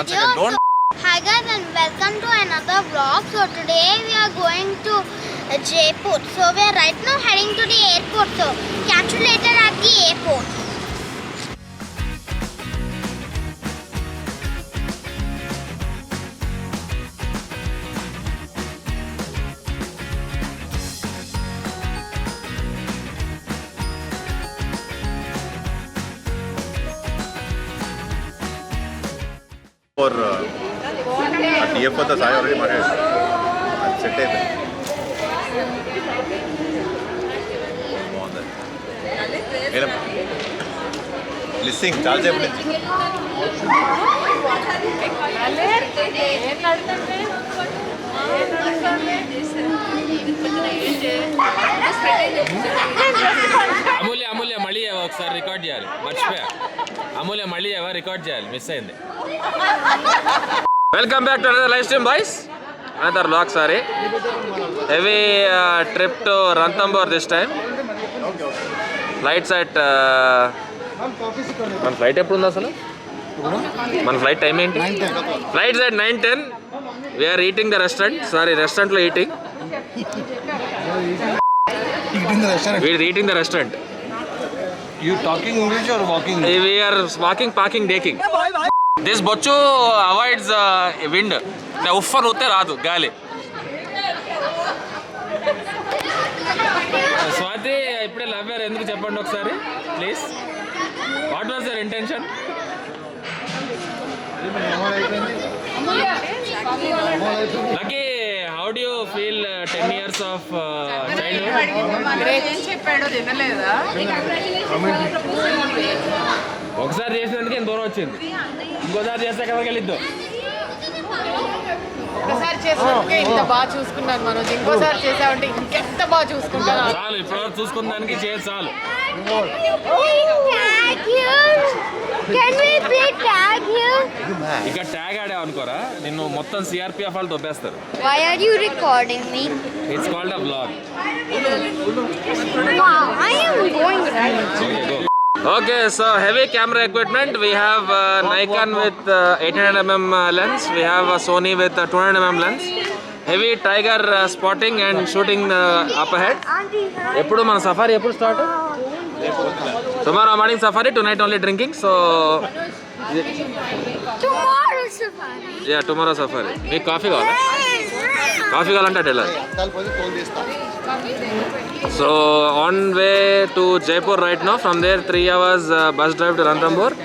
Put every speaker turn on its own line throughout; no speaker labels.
One second. Don't.
Hi guys and welcome to another vlog. So today we are going to Jaipur. So we are right now heading to the airport. So catch you later at the airport.
For TF for the Sai already married. Set it. Listening, charge it.
అమూల్య మళ్ళీ ఒకసారి record చేయాలి, మర్చిపోయా. అమూల్య మళ్ళీ record చేయాలి, miss అయింది. Welcome back to another live stream boys, another vlog. Sorry, heavy trip to Ranthambore this time. Flights at మన flight ఎప్పుడు ఉంది అసలు? మన ఫ్లైట్ టైం ఏంటి? Flights at 9:10. We're eating the restaurant. Sorry, రెస్టారెంట్లో eating. We're eating the restaurant.
You talking English or walking?
We are walking, parking, daking. This bocchu avoids wind. The uffan hote raadu gaali. Swati, ipude love yaar enduku cheppandi okasari please. What was your intention? Lucky, how do you feel 10 years of childhood? ఒకసారి చేసినందుకే ఇంత దూరం వచ్చింది, ఇంకోసారి చేస్తే ఎక్కడికి వెళ్ళిద్దాం.
ఒకసారి చేసినందుకే ఇంత బాగా చూసుకున్నాను మనోజ్, ఇంకోసారి చేసావంటే ఇంకెంత బాగా చూసుకుంటాను.
చాలు, ఇప్పుడు చూసుకున్న దానికి చేసి చాలు.
Can we play tag here?
ఇక ట్యాగ్ ఆడావు అనుకోరా, నిన్ను మొత్తం సిఆర్పిఎఫ్ వాళ్ళు దొబ్బేస్తారు.
Why are you recording me?
It's called a vlog.
Wow, I am going right.
Okay, so heavy camera equipment. We have Nikon with 800mm lens. We have Sony with 200mm lens. Heavy tiger spotting and shooting up ahead. ఎప్పుడు మన safari ఎప్పుడు start? Tomorrow morning safari, tonight only drinking. So
Tomorrow safari.
yeah, tomorrow safari. మీకు coffee కావాలా? Coffee కావాలంటే అటు వెళ్ళాలి. So on way to Jaipur right now. From there 3 hours bus drive to Ranthambore.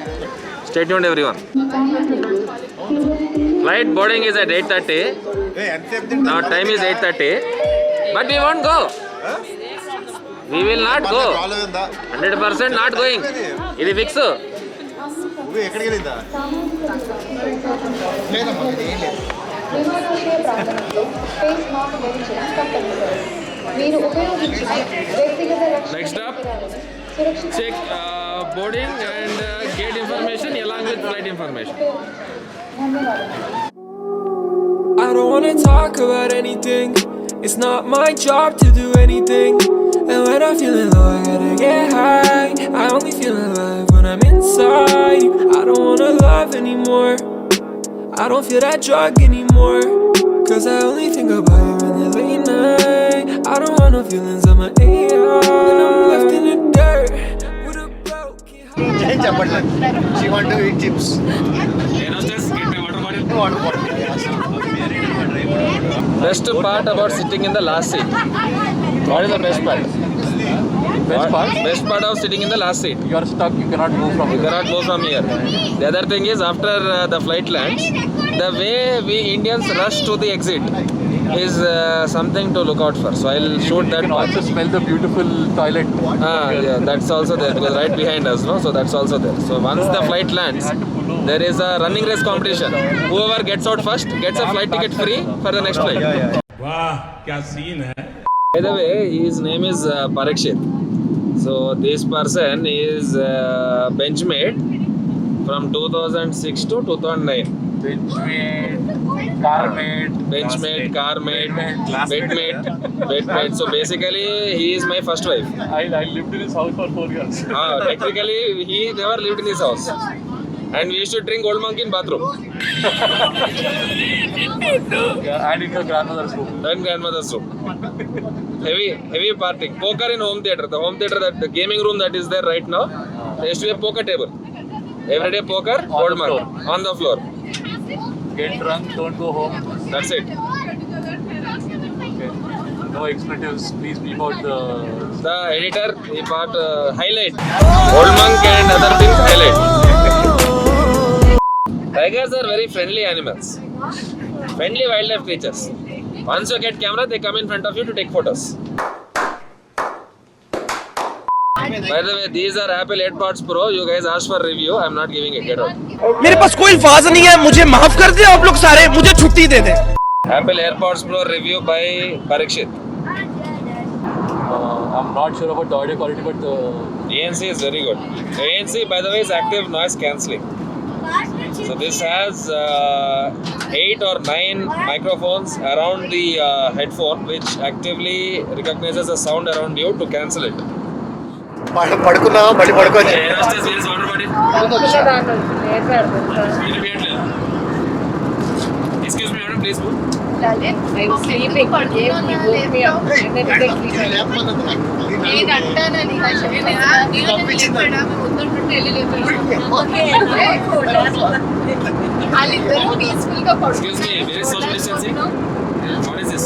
Stay tuned everyone. Flight boarding is at 8:30. Now time is 8:30. But we won't go. We will not go. 100% not going. ఇది fix.
ఎక్కడికి వెళ్ళిందా?
Next up, check boarding and gate information along with flight information.
I don't wanna talk about anything. It's not my job to do anything. And when I'm feeling low, I gotta get high. I only feel alive when I'm inside. I don't wanna love anymore. I don't feel that drug anymore. Cause I only think about you in the late night. I don't want no feelings on my AI. And I'm left in the dirt with a broken heart.
She want to eat chips.
Best part about sitting in the last seat. What is the best part? Best part of sitting in the last seat.
You are stuck. You cannot move from
You cannot go from here. The other thing is, after the flight lands, the way we Indians rush to the exit is something to look out for. So I'll shoot that
You can
part.
also smell the beautiful toilet.
Yeah, that's also there because right behind us, no? So that's also there. So once the flight lands, there is a running race competition. Whoever gets out first gets a flight ticket free for the next flight.
वाह क्या scene है.
By the way, his name is Parikshit. So this person is benchmate from 2006 to 2009. Benchmate, carmate, bedmate. So basically, he is my first wife.
I lived in his house for 4 years.
Technically, he never lived in his house. And we used to drink Old Monk in bathroom.
Yeah, and in your grandmother's room.
And grandmother's room. Heavy partying. Poker in home theater. The home theater, the gaming room that is there right now, there used to be a poker table. Everyday poker, Old Monk. On the floor.
Get drunk, don't go home.
That's it.
Okay. No expletives, please beep out
The editor, he bought highlight. Old Monk and other things highlight. Tigers are very friendly animals. Friendly wildlife creatures. Once you get camera, they come in front of you to take photos. By the way, these are Apple AirPods Pro. You guys asked for review. I'm not giving it. Get out.
मेरे पास कोई अल्फाज नहीं है, मुझे माफ कर दे आप लोग सारे, मुझे छुट्टी दे दें।
Apple AirPods Pro review by Parikshit.
I'm not sure about the audio quality, but
ANC is very good. ANC, by the way, is active noise cancelling. So this has 8 or 9 microphones around the headphone, which actively recognizes the sound around you to cancel it.
పడుకున్నావా మళ్ళీ పడుకోవచ్చు.
Excuse me, madam, please move.
I was sleeping. He woke me up. నేను అంటానని వాళ్ళిద్దరూ peaceful గా
Excuse me, where is social distancing? What is this?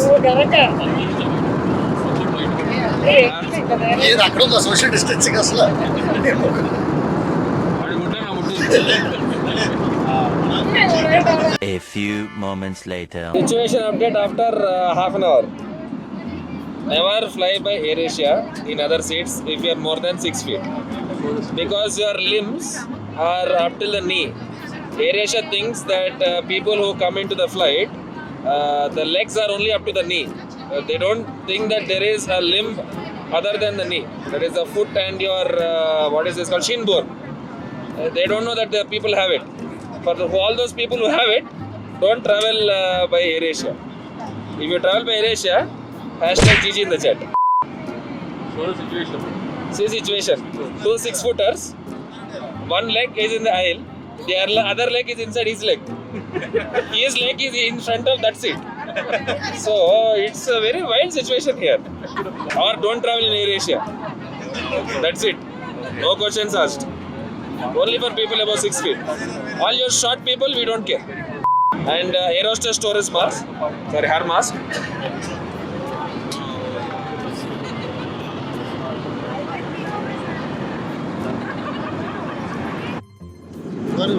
ఇది అక్కడ ఉందా social distancing అసలు?
A few moments later.
Situation update after half an hour. Never fly by AirAsia in other seats if you are more than 6 feet. Because your limbs are up till the knee. AirAsia thinks that people who come into the flight, the legs are only up to the knee. They don't think that there is a limb other than the knee. That is the foot and your, what is this called, shin bone. They don't know that the people have it. For all those people who have it, don't travel by AirAsia. If you travel by AirAsia, hashtag GG in the chat.
so the situation.
See situation. 2 6-footers, one leg is in the aisle, the other leg is inside his leg. His leg is in front of that seat. So it's a very wild situation here. Or don't travel in AirAsia. That's it. No questions asked. Only for people above 6 feet. All your short people, we don't care. And Air Hostess stores mask. Sorry, her mask.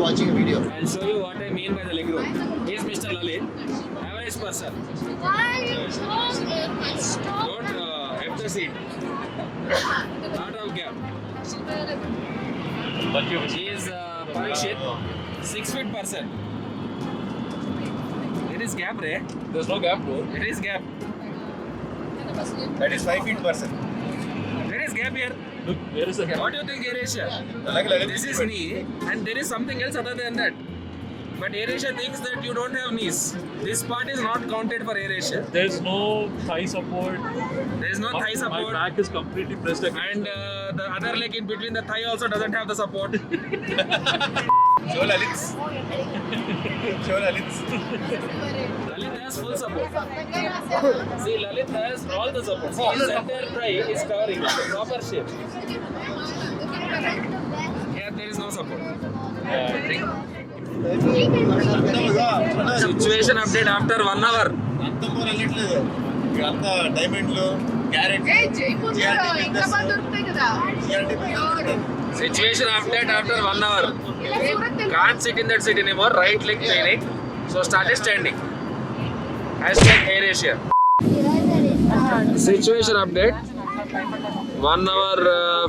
Watching video.
I'll show you what I mean by the leg room. He is Mr. Lalit, average person. Don't hit the seat. Lot of gap. He is Parikshit, 6 feet person. It is gap, Ray.
There's no gap, bro.
It is gap.
That is 5 feet person.
There is gap here.
Look, where is the gap?
What do you think, AirAsia? This is knee, and there is something else other than that. But AirAsia thinks that you don't have knees. This part is not counted for AirAsia.
There's no thigh support.
There is no thigh
My
support.
back is completely pressed against.
And the other leg in between the thigh also doesn't have the support.
Show Lalit's. Show Lalit's.
Lalit has full support. See, Lalit has all the support. See, his entire thigh is covering proper shape. Here there is no support. Situation update after 1 hour.
అంతా వెళ్ళట్లేదు. ఇదంతా డైమండ్లు, carrot,
ఇంకా బాగా దొరుకుతాయి కదా.
Situation update after 1 hour. Can't sit in that seat anymore. Right leg training. So started standing. Hashtag AirAsia. Situation update. 1 hour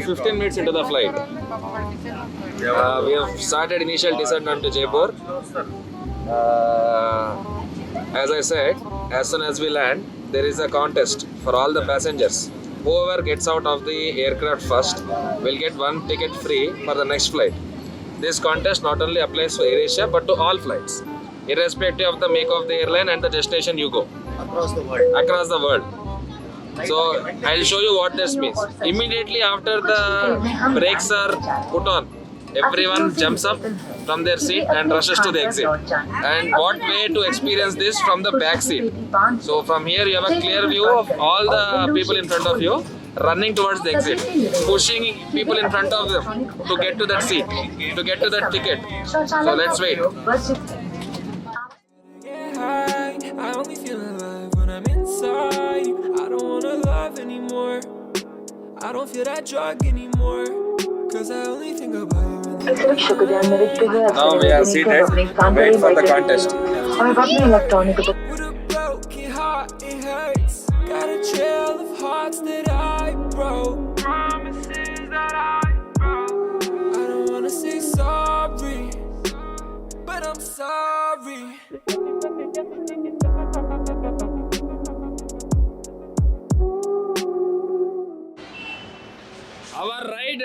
15 minutes into the flight. We have started initial descent onto Jaipur. As I said, as soon as we land, there is a contest for all the passengers. Whoever gets out of the aircraft first will get 1 ticket free for the next flight. This contest not only applies for AirAsia but to all flights, irrespective of the make of the airline and the destination you go across the world. So I'll show you what this means. Immediately after the brakes are put on, everyone jumps up from their seat and rushes to the exit. And what way to experience this? From the back seat. So from here you have a clear view of all the people in front of you running towards the exit, pushing people in front of them to get to that seat, to get to that ticket. So let's wait.
Get high, I only feel alive when I'm inside you. I don't wanna love anymore. I don't feel that drug anymore. Cause I only think about you.
Now we are seated. Wait for the contest.
With a broken heart, it hurts. Got a trail of hearts that I broke. Promises that I broke. I don't wanna say sorry, but I'm sorry.
Our ride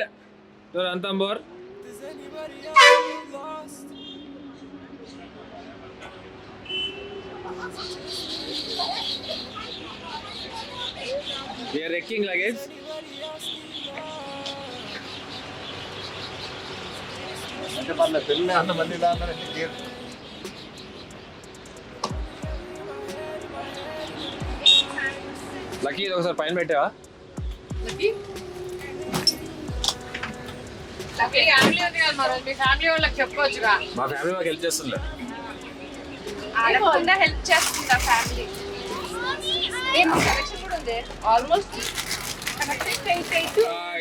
to Ranthambore.
Does anybody else feel lost?
We are wrecking luggage.
అంటే పర్లేదు పెళ్ళి అన్న మంది ఇలా అన్నారు
lucky ఇది ఒకసారి పైన పెట్టావా?
ఫ్యామిలీ ఉంది కదా మరి మీ ఫ్యామిలీ వాళ్ళకి చెప్పవచ్చుగా.
మా ఫ్యామిలీ మాకు హెల్ప్ చేస్తుంది.
ఆడకుండా హెల్ప్ చేస్తుందా ఫ్యామిలీ? కనెక్షన్ కూడా ఉంది almost.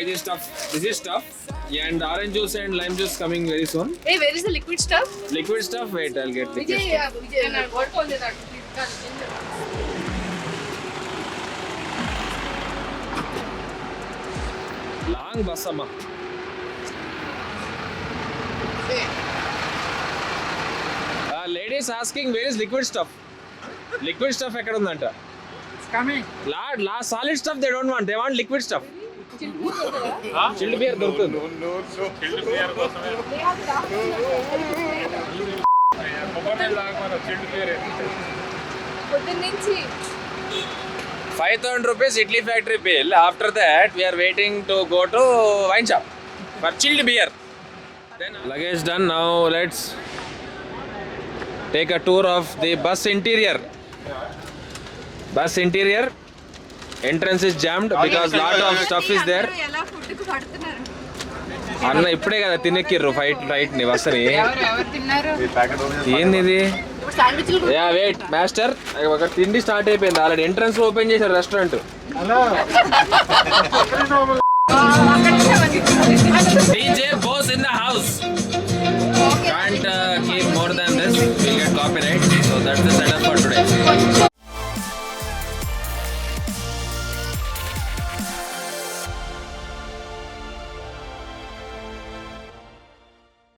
It is tough. This is tough. And orange juice and lime juice coming very soon.
Hey, where is the liquid stuff?
Liquid stuff. Wait, I'll get liquid stuff.
Vijay, what was that?
Long bus amma. Ladies asking where is liquid stuff? Liquid stuff ekkada undanta?
It's coming.
La solid stuff they don't want. They want liquid stuff. Chilled beer దొరుకుతుంది.
Chilled beer కోసమే. కొబ్బరి లాగమన chilled beer.
పొద్దున్నుంచి
5,000 rupees Italy factory bill. After that, we are waiting to go to wine shop for chilled beer. Then luggage done. Now let's take a tour of the bus interior. Bus interior. Entrance is jammed because lot of stuff is there.
ఎలా ఫుడ్కు పడుతున్నారు?
అన్న ఇప్పుడే కదా తినెక్కిర్రు flight ని వస్తని.
ఎవరు తిన్నారు?
ఏంది ఇది?
ఇప్పుడు శాండ్విచ్లు
యా వెయిట్ మాస్టర్, ఒక తిండి స్టార్ట్ అయిపోయింది ఆల్రెడీ. ఎంట్రన్స్ ఓపెన్ చేశారు restaurant. DJ Boss in the house.